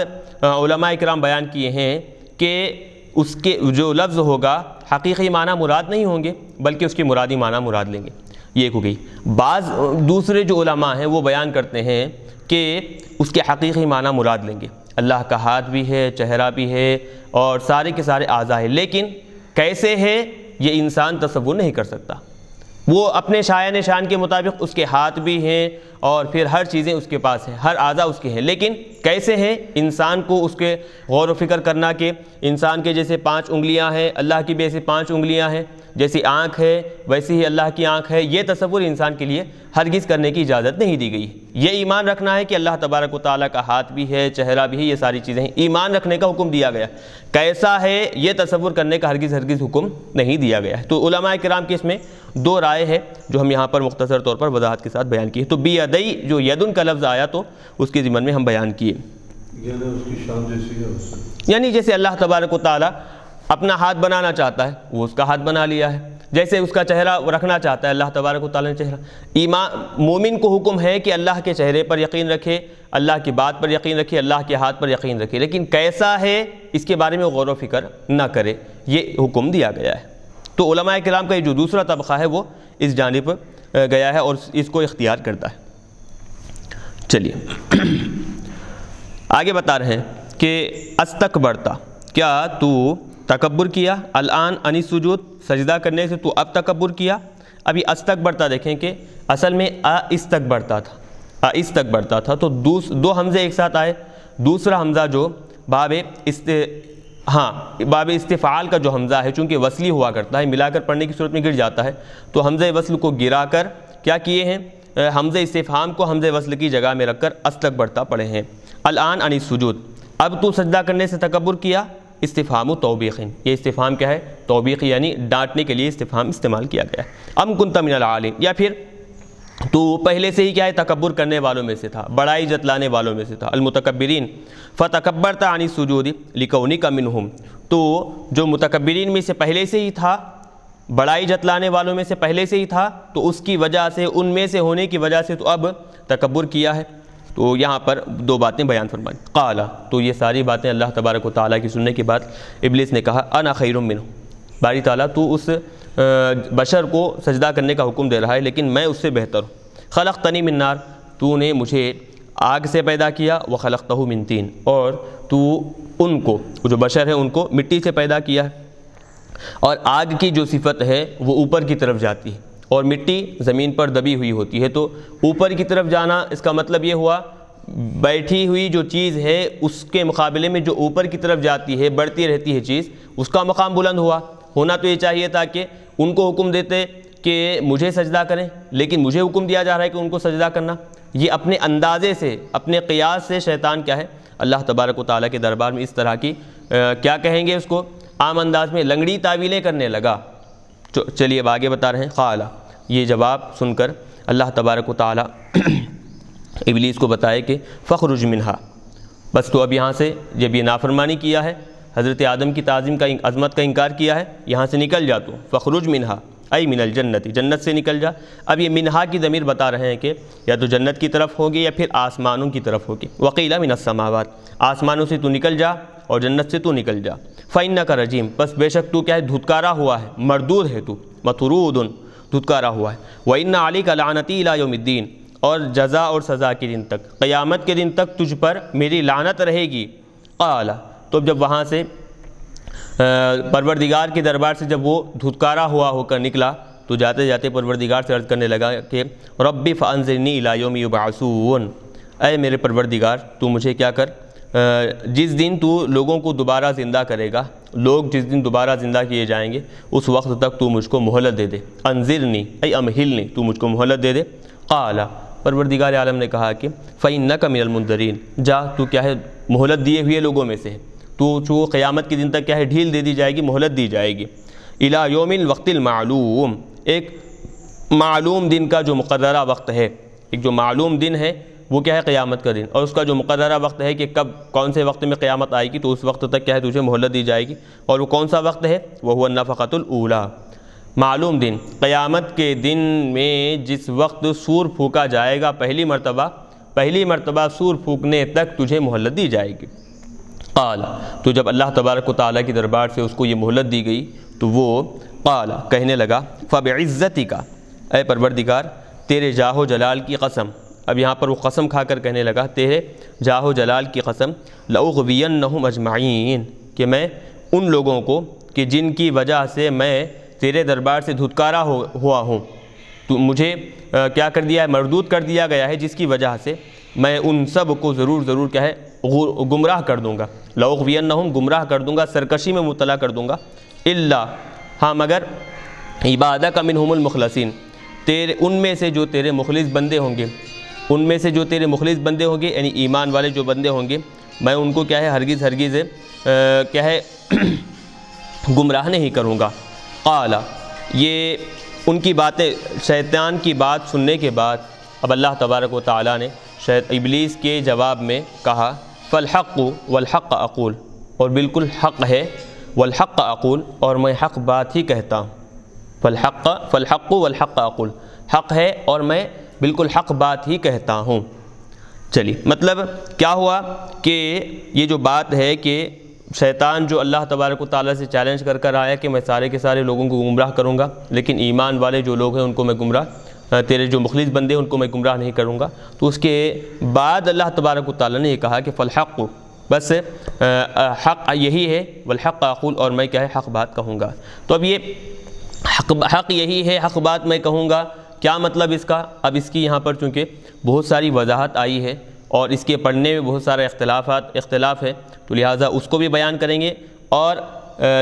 A: علماء کرام بیان کیے ہیں کہ اس کے جو لفظ ہوگا حقیقی معنی مراد نہیں ہوں گے بلکہ اس کے مرادی معنی مراد لیں گے، یہ ایک ہو گئی۔ بعض دوسرے جو علماء ہیں وہ بیان کرتے ہیں کہ اس کے حقیقی معنی مراد لیں گے، اللہ کا ہاتھ بھی ہے، چہرہ بھی ہے اور سارے کے سارے اعضاء ہیں، لیکن کیسے ہے یہ انسان تصور نہیں کر سکتا۔ وہ اپنے شایان شان کے مطابق اس کے ہاتھ بھی ہیں اور پھر ہر چیزیں اس کے پاس ہیں، ہر اعضاء اس کے ہیں، لیکن کیسے ہیں انسان کو اس کے غور و فکر کرنا کہ انسان کے جیسے 5 انگلیاں ہیں، اللہ کی بھی ایسے 5 انگلیاں ہیں، جیسی آنکھ ہے ویسی ہی اللہ کی آنکھ ہے، یہ تصور انسان کے لیے ہرگز کرنے کی اجازت نہیں دی گئی۔ یہ ایمان رکھنا ہے کہ اللہ تبارک و تعالیٰ کا ہاتھ بھی ہے، چہرہ بھی ہے، یہ ساری چیزیں ہیں، ایمان رکھنے کا حکم دیا گیا، کیسا ہے یہ تصور کرنے کا ہرگز حکم نہیں دیا گیا ہے۔ تو علماء کرام کی اس میں 2 رائے ہے جو ہم یہاں پر مختصر طور پر وضاحت کے ساتھ بیان کی ہے۔ تو بیدئی جو یدن کا لفظ آیا تو اس کے ضمن میں ہم بیان کیے، یعنی جیسے اللہ تبارک و تعالیٰ اپنا ہاتھ بنانا چاہتا ہے وہ اس کا ہاتھ بنا لیا ہے، جیسے اس کا چہرہ رکھنا چاہتا ہے اللہ تبارک و تعالیٰ نے چہرہ۔ مومن کو حکم ہے کہ اللہ کے چہرے پر یقین رکھے، اللہ کی بات پر یقین رکھے، اللہ کے ہاتھ پر یقین رکھے، لیکن کیسا ہے اس کے بارے میں غور و فکر نہ کرے، یہ حکم دیا گیا ہے۔ تو علماء کرام کا جو دوسرا طبقہ ہے وہ اس جانب گیا ہے اور اس کو اختیار کرتا ہے۔ چلیے آگے بتا رہے ہیں کہ استکبرتا، کیا تو تکبر کیا، الان انی سجود، سجدہ کرنے سے تو اب تکبر کیا۔ ابھی استکبرتا دیکھیں کہ اصل میں استکبرتا تھا، استکبرتا تھا، تو 2 حمزے ایک ساتھ آئے۔ دوسرا حمزہ جو باب استفعال کا جو حمزہ ہے چونکہ وصلی ہوا کرتا ہے، ملا کر پڑھنے کی صورت میں گر جاتا ہے، تو حمزہ وصل کو گرا کر کیا کیے ہیں، حمزہ استفہام کو حمزہ وصل کی جگہ میں رکھ کر استکبرتا پڑھے ہیں۔ الان انی سجود، اب تو سجدہ کرنے سے تکبر کیا، استفہام توبیخ، یہ استفہام کیا ہے، توبیخ، یعنی ڈانٹنے کے لیے استفہام استعمال کیا گیا ہے۔ ام کنت من العالین، یا پھر تو پہلے سے ہی کیا ہے، تکبر کرنے والوں میں سے تھا، بڑائی جتلانے والوں میں سے تھا، المتکبرین فتکبرت عن السجود لکونک منہم، تو جو متکبرین میں سے پہلے سے ہی تھا، بڑائی جتلانے والوں میں سے پہلے سے ہی تھا، تو اس کی وجہ سے، ان میں سے ہونے کی وجہ سے تو اب تکبر کیا ہے۔ تو یہاں پر 2 باتیں بیان فرمائیں۔ قال، تو یہ ساری باتیں اللہ تبارک و تعالیٰ کی سننے کے بعد ابلیس نے کہا انا خیر منہ، باری تعالیٰ تو اس بشر کو سجدہ کرنے کا حکم دے رہا ہے لیکن میں اس سے بہتر ہوں۔ خلقتنی من نار، تو نے مجھے آگ سے پیدا کیا، وخلقتہ من طین، اور تو ان کو، جو بشر ہیں ان کو مٹی سے پیدا کیا ہے، اور آگ کی جو صفت ہے وہ اوپر کی طرف جاتی ہے اور مٹی زمین پر دبی ہوئی ہوتی ہے، تو اوپر کی طرف جانا اس کا مطلب یہ ہوا بیٹھی ہوئی جو چیز ہے اس کے مقابلے میں جو اوپر کی طرف جاتی ہے بڑھتی رہتی ہے چیز، اس کا مقام بلند ہوا۔ ہونا تو یہ چاہیے تھا کہ ان کو حکم دیتے کہ مجھے سجدہ کریں، لیکن مجھے حکم دیا جا رہا ہے کہ ان کو سجدہ کرنا۔ یہ اپنے اندازے سے، اپنے قیاس سے شیطان کیا ہے، اللہ تبارک و تعالیٰ کے دربار میں اس طرح کی کیا کہیں گے اس کو، عام انداز میں لنگڑی تعویلیں کرنے لگا۔ چلیے اب آگے بتا رہے ہیں، قال، یہ جواب سن کر اللہ تبارک و تعالیٰ ابلیس کو بتائے کہ فخرج منہا، بس تو اب یہاں سے جب یہ نافرمانی کیا ہے، حضرت آدم کی تعظیم کا عظمت کا انکار کیا ہے، یہاں سے نکل جا تو، فخرج منہا ای من الجنت، جنت سے نکل جا۔ اب یہ منہا کی ضمیر بتا رہے ہیں کہ یا تو جنت کی طرف ہوگی یا پھر آسمانوں کی طرف ہوگی۔ وقیل من السماوات، آسمانوں سے تو نکل جا اور جنت سے تو نکل جا۔ فإنک رجیم، بس بے شک تو کیا ہے، دھتکارا ہوا ہے، مردود ہے تو، مطرود، دھتکارا ہوا ہے۔ وإن علیک لعنتی الی یوم الدین، اور جزا اور سزا کے دن تک، قیامت کے دن تک تجھ پر میری لعنت رہے گی۔ قال، تو جب وہاں سے پروردگار کے دربار سے جب وہ دھتکارا ہوا ہو کر نکلا تو جاتے جاتے پروردگار سے عرض کرنے لگا کہ رب فانظرنی الی یوم یبعثون، اے میرے پروردگار تو مجھے کیا کر، جس دن تو لوگوں کو دوبارہ زندہ کرے گا، لوگ جس دن دوبارہ زندہ کیے جائیں گے اس وقت تک تو مجھ کو مہلت دے دے۔ انظرنی ای امہلنی، تو مجھ کو مہلت دے دے۔ قال، پروردگار عالم نے کہا کہ فإنک من المنذرین، جا تو کیا ہے مہلت دیے ہوئے لوگوں میں سے ہے، تو جو قیامت کے دن تک کیا ہے ڈھیل دے دی جائے گی، مہلت دی جائے گی۔ الی یوم الوقت المعلوم، ایک معلوم دن کا جو مقررہ وقت ہے، ایک جو معلوم دن ہے وہ کیا ہے قیامت کا دن، اور اس کا جو مقررہ وقت ہے کہ کب کون سے وقت میں قیامت آئے گی، تو اس وقت تک کیا ہے تجھے مہلت دی جائے گی۔ اور وہ کون سا وقت ہے، وہ النفخۃ الاولیٰ، معلوم دن، قیامت کے دن میں جس وقت سور پھونکا جائے گا پہلی مرتبہ سور پھونکنے تک تجھے مہلت دی جائے گی۔ قال، تو جب اللہ تبارک و تعالیٰ کی دربار سے اس کو یہ مہلت دی گئی تو وہ قال کہنے لگا فبعزتک، اے پروردگار تیرے جاہ و جلال کی قسم، اب یہاں پر وہ قسم کھا کر کہنے لگا تیرے جاہ و جلال کی قسم، لأغوینہم اجمعین، کہ میں ان لوگوں کو کہ جن کی وجہ سے میں تیرے دربار سے دھتکارا ہوا ہوں، تو مجھے کیا کر دیا ہے، مردود کر دیا گیا ہے، جس کی وجہ سے میں ان سب کو ضرور کیا ہے گمراہ کر دوں گا، لأغوینہم، گمراہ کر دوں گا، سرکشی میں مبتلا کر دوں گا، الا، ہاں مگر، عبادک منہم المخلصین، تیرے ان میں سے جو تیرے مخلص بندے ہوں گے، ان میں سے جو تیرے مخلص بندے ہوں گے یعنی ایمان والے جو بندے ہوں گے، میں ان کو کیا ہے ہرگز کیا ہے گمراہ نہیں کروں گا۔ قال، یہ ان کی باتیں، شیطان کی بات سننے کے بعد اب اللہ تبارک و تعالیٰ نے ابلیس کے جواب میں کہا فالحق والحق اقول، اور بالکل حق ہے، والحق اقول، اور میں حق بات ہی کہتا ہوں، فالحق والحق اقول، حق ہے اور میں بالکل حق بات ہی کہتا ہوں۔ چلیے مطلب کیا ہوا کہ یہ جو بات ہے کہ شیطان جو اللہ تبارک و تعالیٰ سے چیلنج کر آیا کہ میں سارے کے سارے لوگوں کو گمراہ کروں گا، لیکن ایمان والے جو لوگ ہیں ان کو میں تیرے جو مخلص بندے ہیں ان کو میں گمراہ نہیں کروں گا، تو اس کے بعد اللہ تبارک و تعالیٰ نے یہ کہا کہ فالحق، بس حق یہی ہے، والحق اقول، اور میں کیا ہے حق بات کہوں گا۔ تو اب یہ حق یہی ہے، حق بات میں کہوں گا، کیا مطلب اس کا؟ اب اس کی یہاں پر چونکہ بہت ساری وضاحت آئی ہے اور اس کے پڑھنے میں بہت سارے اختلاف ہے، تو لہٰذا اس کو بھی بیان کریں گے، اور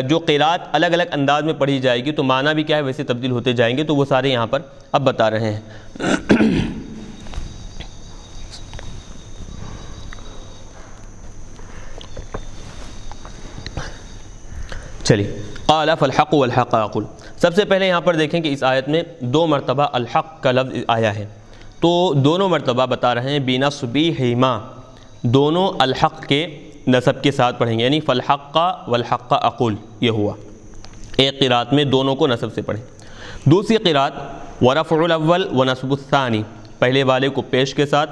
A: جو قرات الگ الگ انداز میں پڑھی جائے گی تو معنی بھی کیا ہے ویسے تبدیل ہوتے جائیں گے، تو وہ سارے یہاں پر اب بتا رہے ہیں۔ چلیے، قال فالحق والحق اقول، سب سے پہلے یہاں پر دیکھیں کہ اس آیت میں 2 مرتبہ الحق کا لفظ آیا ہے، تو دونوں مرتبہ بتا رہے ہیں بنصبہما، دونوں الحق کے نصب کے ساتھ پڑھیں گے، یعنی فالحق والحق اقول، یہ ہوا ایک قرات میں دونوں کو نصب سے پڑھیں۔ دوسری قرات ورفع الاول ونصب الثانی، پہلے والے کو پیش کے ساتھ،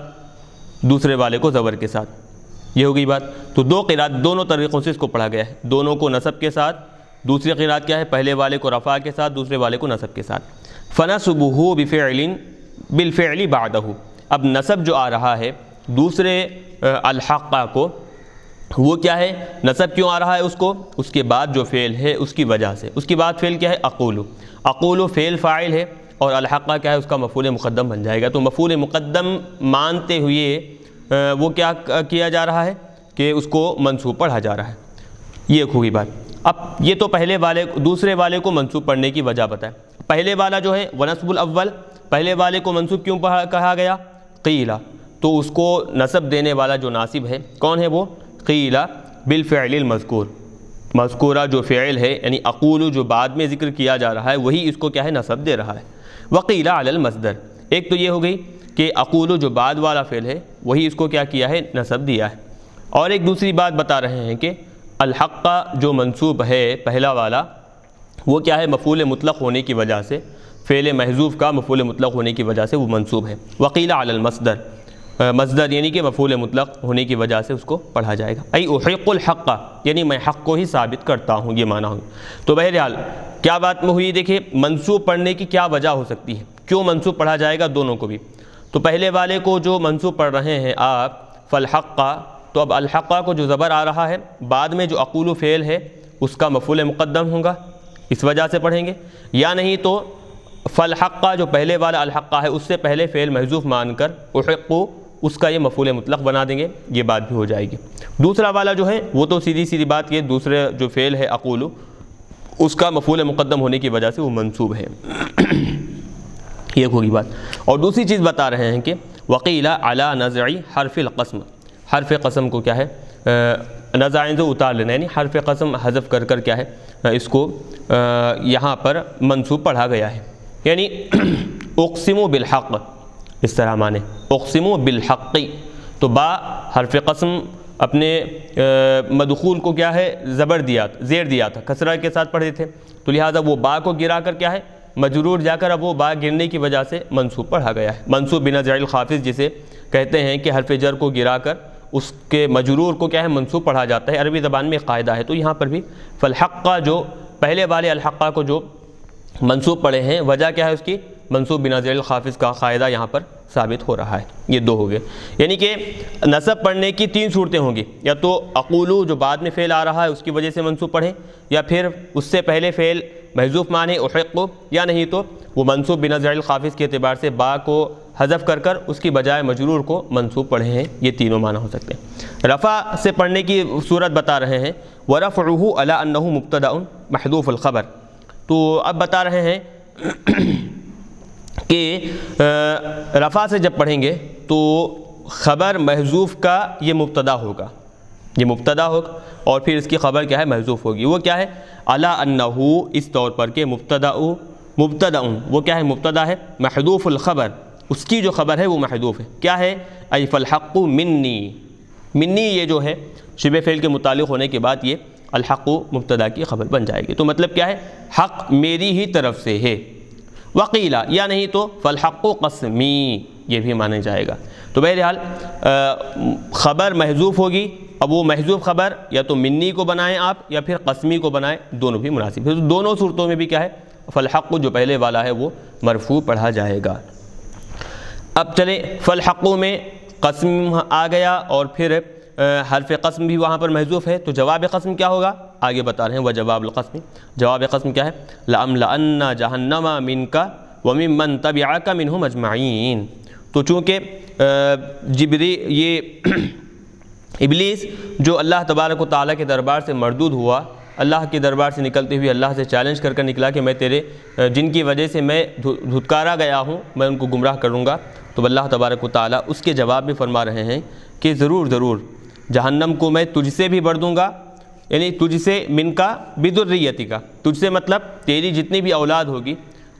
A: دوسرے والے کو زبر کے ساتھ، یہ ہوگی بات۔ تو 2 قرات دونوں طریقوں سے اس کو پڑھا گیا ہے، دونوں کو نصب کے ساتھ، دوسری قرات کیا ہے پہلے والے کو رفع کے ساتھ، دوسرے والے کو نصب کے ساتھ۔ فنصبہ بالفعل بعدہ، اب نصب جو آ رہا ہے دوسرے الحق کو، وہ کیا ہے، نصب کیوں آ رہا ہے اس کو، اس کے بعد جو فعل ہے اس کی وجہ سے، اس کے بعد فعل کیا ہے اقول فعل فاعل ہے، اور الحق کیا ہے اس کا مفعول مقدم بن جائے گا۔ تو مفعول مقدم مانتے ہوئے وہ کیا کیا جا رہا ہے کہ اس کو منصوب پڑھا جا رہا ہے۔ یہ ایک ہوگی بات۔ اب یہ تو پہلے والے دوسرے والے کو منصوب پڑھنے کی وجہ بتائے۔ پہلے والا جو ہے ونصب الاول، پہلے والے کو منصوب کیوں کہا گیا؟ قیلا، تو اس کو نصب دینے والا جو ناصب ہے کون ہے؟ وہ قیلا بالفعل المذکور، مذکورہ جو فعل ہے یعنی اقول جو بعد میں ذکر کیا جا رہا ہے وہی اس کو کیا ہے؟ نصب دے رہا ہے۔ وقیل علی المصدر، ایک تو یہ ہو گئی کہ اقول جو بعد والا فعل ہے وہی اس کو کیا کیا ہے؟ نصب دیا ہے۔ اور ایک دوسری بات بتا رہے ہیں کہ الحق جو منصوب ہے پہلا والا وہ کیا ہے؟ مفعول مطلق ہونے کی وجہ سے، فعل محذوف کا مفعول مطلق ہونے کی وجہ سے وہ منصوب ہے۔ وقیل علی المصدر، مصدر یعنی کہ مفعول مطلق ہونے کی وجہ سے اس کو پڑھا جائے گا۔ ای احق الحق، یعنی میں حق کو ہی ثابت کرتا ہوں، یہ معنی ہوگا۔ تو بہرحال کیا بات میں ہوئی؟ دیکھیں منصوب پڑھنے کی کیا وجہ ہو سکتی ہے، کیوں منصوب پڑھا جائے گا دونوں کو بھی؟ تو پہلے والے کو جو منصوب پڑھ رہے ہیں آپ فالحق، تو اب الحق کو جو زبر آ رہا ہے بعد میں جو اقول فعل ہے اس کا مفعول مقدم ہوگا، اس وجہ سے پڑھیں گے، یا نہیں تو فالحق جو پہلے والا الحق ہے اس سے پہلے فعل محذوف مان کر احق اس کا یہ مفعول مطلق بنا دیں گے، یہ بات بھی ہو جائے گی۔ دوسرا والا جو ہے وہ تو سیدھی سیدھی بات یہ دوسرے جو فعل ہے اقول اس کا مفعول مقدم ہونے کی وجہ سے وہ منصوب ہے، یہ ہوگی بات۔ اور دوسری چیز بتا رہے ہیں کہ وقیل علی نزع حرف القسم، حرف قسم کو کیا ہے؟ نزعیں سے اتار لینا، یعنی حرف قسم حذف کر کر کیا ہے اس کو یہاں پر منصوب پڑھا گیا ہے، یعنی اقسم بالحق، اس طرح مانے اقسم بالحق، تو با حرف قسم اپنے مدخول کو کیا ہے؟ زبر دیا، زیر دیا تھا، کسرہ کے ساتھ پڑھے تھے، تو لہٰذا وہ با کو گرا کر کیا ہے؟ مجرور جا کر اب وہ با گرنے کی وجہ سے منصوب پڑھا گیا ہے۔ منصوب بنزع الخافض جسے کہتے ہیں کہ حرف جر کو گرا کر اس کے مجرور کو کیا ہے؟ منصوب پڑھا جاتا ہے، عربی زبان میں ایک قاعدہ ہے۔ تو یہاں پر بھی فالحق جو پہلے والے الحق کو جو منصوب پڑھے ہیں وجہ کیا ہے اس کی؟ منصوب بنزع الخافض کا قاعدہ یہاں پر ثابت ہو رہا ہے۔ یہ دو ہو گئے، یعنی کہ نصب پڑھنے کی تین صورتیں ہوں گی، یا تو اقولو جو بعد میں فعل آ رہا ہے اس کی وجہ سے منصوب پڑھیں، یا پھر اس سے پہلے فعل محذوف مانے احق، یا نہیں تو وہ منصوب بنزع الخافض کے اعتبار سے با کو حذف کر کر اس کی بجائے مجرور کو منصوب پڑھے ہیں، یہ تینوں معنی ہو سکتے ہیں۔ رفع سے پڑھنے کی صورت بتا رہے ہیں وَرَفْعُهُ عَلَىٰ أَنَّهُ مُبْتَدَأٌ مَحْذُوفُ الْخَبَرِ، تو اب بتا رہے ہیں کہ رفع سے جب پڑھیں گے تو خبر محذوف کا یہ مبتدا ہوگا، یہ مبتدا ہوگا، اور پھر اس کی خبر کیا ہے؟ محذوف ہوگی۔ وہ کیا ہے؟ عَلَىٰ أَنَّهُ، اس طور پر کہ مبتدأ وہ کیا ہے؟ مبتدا ہے، محذوف الخبر، اس کی جو خبر ہے وہ محذوف ہے، کیا ہے؟ ای فالحق منی، منی یہ جو ہے شبہ فعل کے متعلق ہونے کے بعد یہ الحق مبتدا کی خبر بن جائے گی، تو مطلب کیا ہے؟ حق میری ہی طرف سے ہے۔ وقیلا، یا نہیں تو فالحق قسمی، یہ بھی مانا جائے گا۔ تو بہرحال خبر محذوف ہوگی، اب وہ محذوف خبر یا تو منی کو بنائیں آپ یا پھر قسمی کو بنائیں، دونوں بھی مناسب ہے۔ دونوں صورتوں میں بھی کیا ہے؟ فالحق جو پہلے والا ہے وہ مرفوع پڑھا جائے گا۔ اب چلیں فالحق میں قسم آ گیا اور پھر حرف قسم بھی وہاں پر محذوف ہے، تو جواب قسم کیا ہوگا؟ آگے بتا رہے ہیں وجواب القسم، جواب قسم کیا ہے؟ لَأَمْلَأَنَّ جَهَنَّمَ مِنْكَ وَمِمَّنْ تَبِعَكَ مِنْهُمْ أَجْمَعِينَ، تو چونکہ یہ ابلیس جو اللہ تبارک و تعالیٰ کے دربار سے مردود ہوا، اللہ کے دربار سے نکلتے ہوئے اللہ سے چیلنج کر کر نکلا کہ میں تیرے جن کی وجہ سے میں دھتکارا گیا ہوں میں ان کو گمراہ کروں گا، تو اللہ تبارک و تعالیٰ اس کے جواب میں فرما رہے ہیں کہ ضرور ضرور جہنم کو میں تجھ سے بھی بھر دوں گا، یعنی تجھ سے من کا بذریتی کا، تجھ سے مطلب تیری جتنی بھی اولاد ہوگی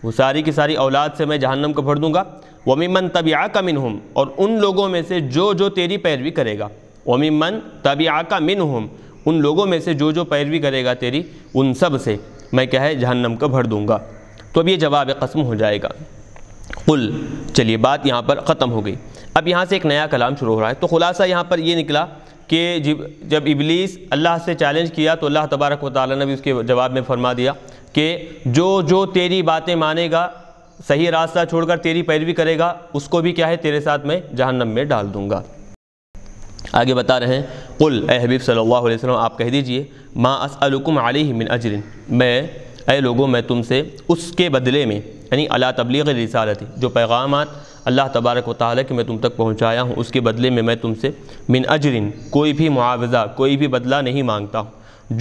A: وہ ساری کی ساری اولاد سے میں جہنم کو بھر دوں گا۔ وَمِمَّن تَبِعَكَ مِنْهُمْ، اور ان لوگوں میں سے جو جو تیری پیروی کرے گا، وَمِمَّن تَبِعَكَ مِنْهُمْ، ان لوگوں میں سے جو جو پیروی کرے گا تیری، ان سب سے میں کیا ہے؟ جہنم کو بھر دوں گا۔ تو اب یہ جواب قسم ہو جائے گا۔ قل، چلیے بات یہاں پر ختم ہو گئی، اب یہاں سے ایک نیا کلام شروع ہو رہا ہے۔ تو خلاصہ یہاں پر یہ نکلا کہ جب ابلیس اللہ سے چیلنج کیا تو اللہ تبارک و تعالیٰ نے بھی اس کے جواب میں فرما دیا کہ جو جو تیری باتیں مانے گا، صحیح راستہ چھوڑ کر تیری پیروی کرے گا، اس کو بھی کیا ہے؟ تیرے ساتھ میں جہنم میں ڈال دوں گا۔ آگے بتا رہے ہیں قل، اے حبیب صلی اللہ علیہ وسلم آپ کہہ دیجئے ما اسألکم علیہ من اجر، میں اے لوگوں میں تم سے اس کے بدلے میں، یعنی علی تبلیغ رسالتی، جو پیغامات اللہ تبارک و تعالیٰ کہ میں تم تک پہنچایا ہوں اس کے بدلے میں میں تم سے من اجرن کوئی بھی معاوضہ، کوئی بھی بدلہ نہیں مانگتا ہوں۔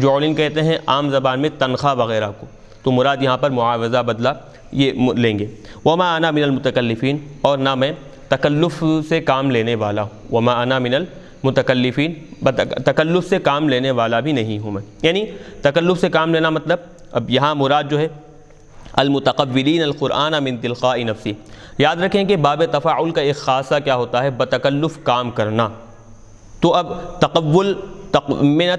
A: جعلن کہتے ہیں عام زبان میں تنخواہ وغیرہ کو، تو مراد یہاں پر معاوضہ بدلہ یہ لیں گے۔ وما انا من المتکلفین، اور نہ میں تکلف سے کام لینے والا ہوں۔ وما انا من المتکلفین، تکلف سے کام لینے والا بھی نہیں ہوں میں، یعنی تکلف سے کام لینا مطلب اب یہاں مراد جو ہے المتقبلین القرآن من تلقاء نفسی۔ یاد رکھیں کہ باب تفاعل کا ایک خاصہ کیا ہوتا ہے؟ بتکلف کام کرنا۔ تو اب تقبل من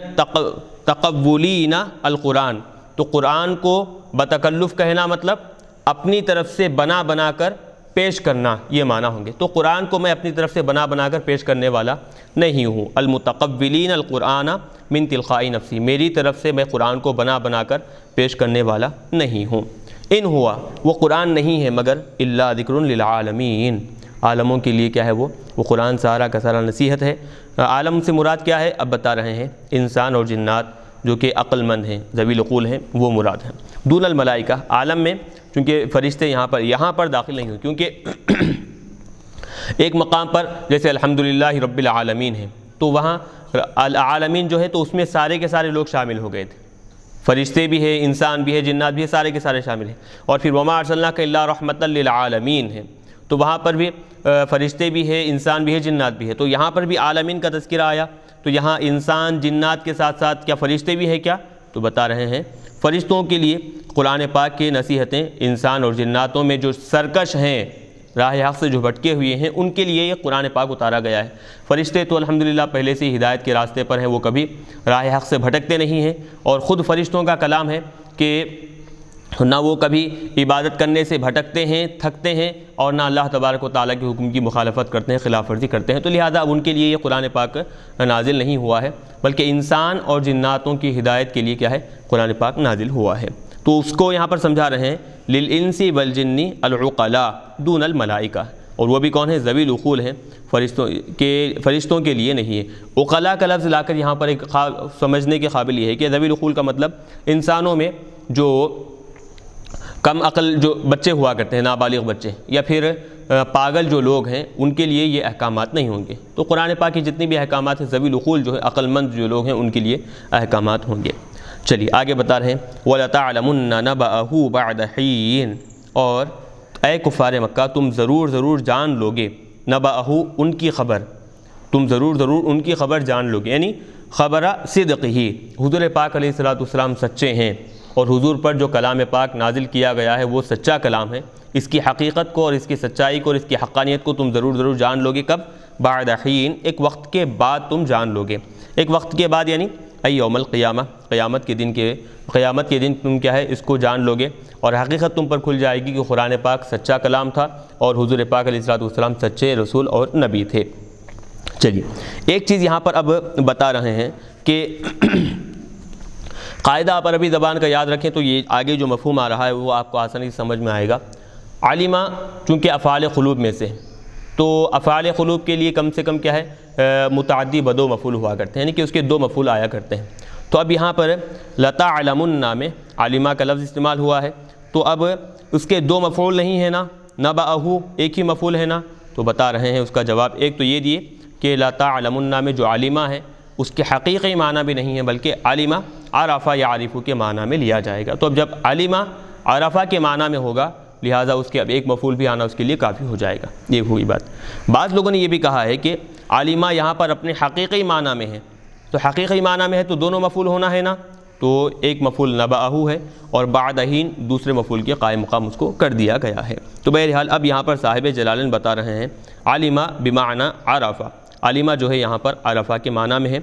A: تقبلین القرآن، تو قرآن کو بتکلف کہنا مطلب اپنی طرف سے بنا بنا کر پیش کرنا، یہ معنی ہوں گے۔ تو قرآن کو میں اپنی طرف سے بنا بنا کر پیش کرنے والا نہیں ہوں۔ المتقبلین القرآن من تلقاء نفسی، میری طرف سے میں قرآن کو بنا بنا کر پیش کرنے والا نہیں ہوں۔ ان ہوا، وہ قرآن نہیں ہے مگر الا ذکر للعالمین، عالموں کے لیے کیا ہے وہ قرآن سارا کا سارا نصیحت ہے۔ عالم سے مراد کیا ہے؟ اب بتا رہے ہیں انسان اور جنات جو کہ عقل مند ہیں، ذوی العقول ہیں، وہ مراد ہیں۔ دون الملائکہ، عالم میں چونکہ فرشتے یہاں پر داخل نہیں ہوئے، کیونکہ ایک مقام پر جیسے الحمدللہ رب العالمین ہے تو وہاں العالمین جو ہے تو اس میں سارے کے سارے لوگ شامل ہو گئے تھے، فرشتے بھی ہیں، انسان بھی ہے، جنات بھی ہے، سارے کے سارے شامل ہیں۔ اور پھر وما ارسلناک الا رحمۃ للعالمین ہے، تو وہاں پر بھی فرشتے بھی ہے، انسان بھی ہے، جنات بھی ہے، تو یہاں پر بھی عالمین کا تذکرہ آیا۔ تو یہاں انسان جنات کے ساتھ ساتھ کیا فرشتے بھی ہیں کیا؟ تو بتا رہے ہیں فرشتوں کے لیے قرآن پاک کی نصیحتیں انسان اور جناتوں میں جو سرکش ہیں، راہ حق سے جو بھٹکے ہوئے ہیں، ان کے لیے یہ قرآن پاک اتارا گیا ہے۔ فرشتے تو الحمدللہ پہلے سے ہدایت کے راستے پر ہیں، وہ کبھی راہ حق سے بھٹکتے نہیں ہیں، اور خود فرشتوں کا کلام ہے کہ نہ وہ کبھی عبادت کرنے سے بھٹکتے ہیں، تھکتے ہیں، اور نہ اللہ تبارک و تعالیٰ کے حکم کی مخالفت کرتے ہیں، خلاف ورزی کرتے ہیں۔ تو لہٰذا اب ان کے لیے یہ قرآن پاک نازل نہیں ہوا ہے، بلکہ انسان اور جناتوں کی ہدایت کے لیے کیا ہے؟ قرآن پاک نازل ہوا ہے۔ تو اس کو یہاں پر سمجھا رہے ہیں للانس والجن العقلاء دون الملائکہ، اور وہ بھی کون ہے؟ ذوی العقول ہیں، فرشتوں کے لیے نہیں ہے۔ عقلاء کا لفظ لا کر یہاں پر ایک سمجھنے کے قابل یہ ہے کہ ذوی العقول کا مطلب انسانوں میں جو کم عقل جو بچے ہوا کرتے ہیں، نابالغ بچے، یا پھر پاگل جو لوگ ہیں، ان کے لیے یہ احکامات نہیں ہوں گے۔ تو قرآن پاک کی جتنی بھی احکامات ہیں، ذوی العقول جو ہے، عقل مند جو لوگ ہیں، ان کے لیے احکامات ہوں گے۔ چلیے آگے بتا رہے ہیں وَلَتَعْلَمُنَّ نَبَأَهُ بَعْدَ حِينٍ، اور اے کفار مکہ تم ضرور جان لوگے، نبأہ ان کی خبر، تم ضرور ان کی خبر جان لوگے، یعنی خبر صدق ہی، حضور پاک علیہ السلام سچے ہیں، اور حضور پر جو کلام پاک نازل کیا گیا ہے وہ سچا کلام ہے۔ اس کی حقیقت کو اور اس کی سچائی کو اور اس کی حقانیت کو تم ضرور جان لوگے۔ کب؟ بعد حین، ایک وقت کے بعد تم جان لوگے۔ ایک وقت کے بعد یعنی یوم القیامہ، قیامت کے دن تم کیا ہے اس کو جان لوگے، اور حقیقت تم پر کھل جائے گی کہ قرآن پاک سچا کلام تھا، اور حضور پاک علیہ السلام سچے رسول اور نبی تھے۔ چلیے ایک چیز یہاں پر اب بتا رہے ہیں کہ قاعدہ آپ عربی زبان کا یاد رکھیں تو یہ آگے جو مفہوم آ رہا ہے وہ آپ کو آسانی سے سمجھ میں آئے گا۔ علمہ چونکہ افعال قلوب میں سے، تو افعال قلوب کے لیے کم سے کم کیا ہے؟ متعدی بدو مفعول ہوا کرتے ہیں، یعنی کہ اس کے دو مفعول آیا کرتے ہیں۔ تو اب یہاں پر لَتَعْلَمُنَّ میں علمہ کا لفظ استعمال ہوا ہے، تو اب اس کے دو مفعول نہیں ہے نا، نبأہ ایک ہی مفعول ہے نا، تو بتا رہے ہیں اس کا جواب ایک تو یہ دیے کہ لَتَعْلَمُنَّ میں جو علمہ ہے اس کے حقیقی معنی بھی نہیں ہے، بلکہ علمہ عرفہ یا عارف کے معنی میں لیا جائے گا۔ تو اب جب علمہ عرفہ کے معنی میں ہوگا، لہٰذا اس کے اب ایک مفعول بھی آنا اس کے لیے کافی ہو جائے گا، یہ ہوئی بات۔ بعض لوگوں نے یہ بھی کہا ہے کہ علمہ یہاں پر اپنے حقیقی معنی میں ہے، تو حقیقی معنی میں ہے تو دونوں مفعول ہونا ہے نا، تو ایک مفعول نبأہ ہے اور بعد حین دوسرے مفعول کے قائم مقام اس کو کر دیا گیا ہے۔ تو بہرحال اب یہاں پر صاحب جلالین بتا رہے ہیں علمہ بمعنی عرفہ، علمہ جو ہے یہاں پر عرفہ کے معنی میں ہے۔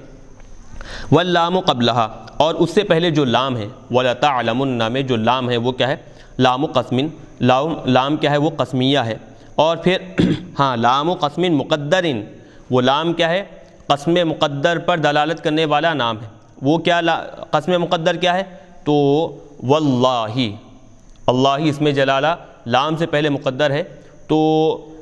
A: واللام قبلہا، اور اس سے پہلے جو لام ہے، وَلَتَعْلَمُنَّ میں جو لام ہے وہ کیا ہے؟ لام قسم، لام کیا ہے؟ وہ قسمیہ ہے، اور پھر ہاں لام قسم مقدرن، وہ لام کیا ہے؟ قسم مقدر پر دلالت کرنے والا نام ہے۔ وہ کیا قسم مقدر کیا ہے؟ تو واللہ، اللہ اسم جلالہ لام سے پہلے مقدر ہے، تو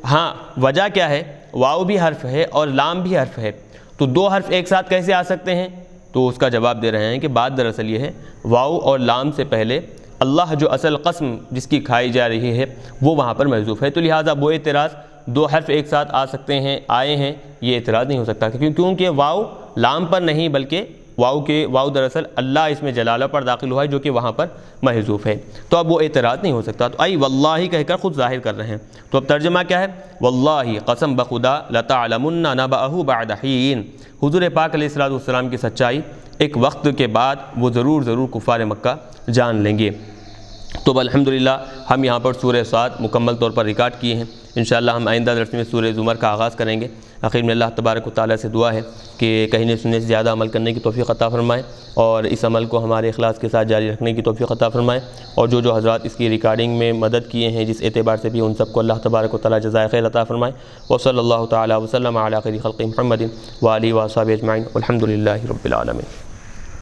A: ہاں وجہ کیا ہے؟ واو بھی حرف ہے اور لام بھی حرف ہے، تو دو حرف ایک ساتھ کیسے آ سکتے ہیں؟ تو اس کا جواب دے رہے ہیں کہ بات دراصل یہ ہے واو اور لام سے پہلے اللہ جو اصل قسم جس کی کھائی جا رہی ہے وہ وہاں پر محذوف ہے، تو لہٰذا وہ اعتراض دو حرف ایک ساتھ آ سکتے ہیں، آئے ہیں، یہ اعتراض نہیں ہو سکتا، کیونکہ واو لام پر نہیں بلکہ واو دراصل اللہ اس میں جلالہ پر داخل ہوا ہے جو کہ وہاں پر محذوف ہے، تو اب وہ اعتراض نہیں ہو سکتا، تو ای واللہ کہہ کر خود ظاہر کر رہے ہیں۔ تو اب ترجمہ کیا ہے؟ واللہ قسم بخدا لتعلمن نبأہ بعد حین، حضور پاک علیہ السلام کی سچائی ایک وقت کے بعد وہ ضرور کفار مکہ جان لیں گے۔ تو الحمدللہ ہم یہاں پر سورہ صاد مکمل طور پر ریکارڈ کیے ہیں، انشاءاللہ ہم آئندہ درس میں سورہ زمر کا آغاز کریں گے۔ آخر میں اللہ تبارک و تعالیٰ سے دعا ہے کہ کہنے سننے سے زیادہ عمل کرنے کی توفیق عطا فرمائے، اور اس عمل کو ہمارے اخلاص کے ساتھ جاری رکھنے کی توفیق عطا فرمائے، اور جو حضرات اس کی ریکارڈنگ میں مدد کیے ہیں جس اعتبار سے بھی، ان سب کو اللہ تبارک و تعالیٰ جزائے خیر عطا فرمائے۔ وصلی اللہ تعالیٰ وسلم علی خیر خلق محمد وآلہ وصحبہ اجمعین، والحمد للہ رب العالمین۔